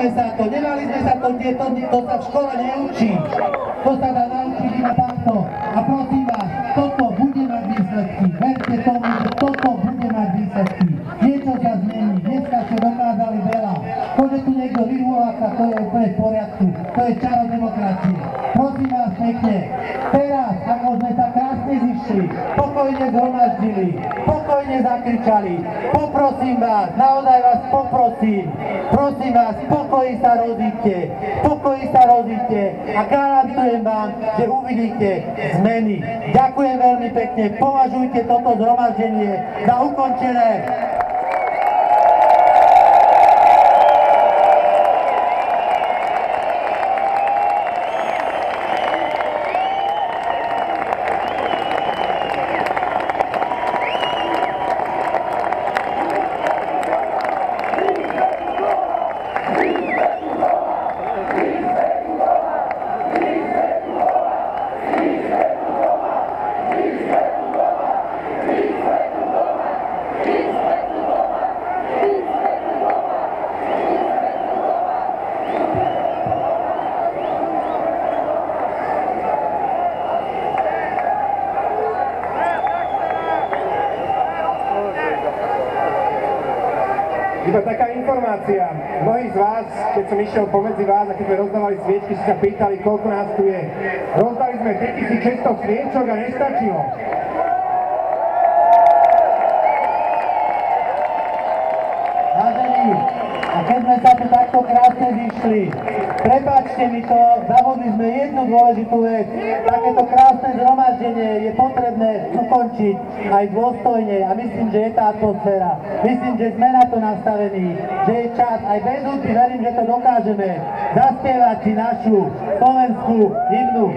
Naučíme sa to, nemali sme sa to, to sa v škole neučí. To sa dá naučiť iba takto. A prosím vás, toto bude mať výsledky. Verte tomu, že toto bude mať výsledky. Niečo sa zmení, dneska ste dokázali veľa. To, že tu niekto vyhúľaka, to je úplne v poriadku. To je čaro demokracie. Prosím vás pekne, teraz, ako sme sa krásne zišli, pokojne zhromaždili, pokojne zakričali, poprosím vás, naozaj vás poprosím, prosím vás, pokoji sa rozíďte a garantujem vám, že uvidíte zmeny. Ďakujem veľmi pekne, považujte toto zhromaždenie za ukončené. Iba taká informácia, mnohí z vás, keď som išiel pomedzi vás a keď sme rozdávali sviečky, si sa pýtali, koľko nás tu je. Rozdali sme 3600 sviečok a nestačilo. Vážení, a keď sme sa tu takto krásne zišli, prepáčte mi to, zabudli sme jednu dôležitú vec. Takéto krásne zhromaždenie je potrebné ukončiť aj dôstojne a myslím, že je tá atmosféra. Myslím, že sme na to nastavení, že je čas, aj bez hudby, verím, že to dokážeme zaspievať si našu slovenskú hymnu.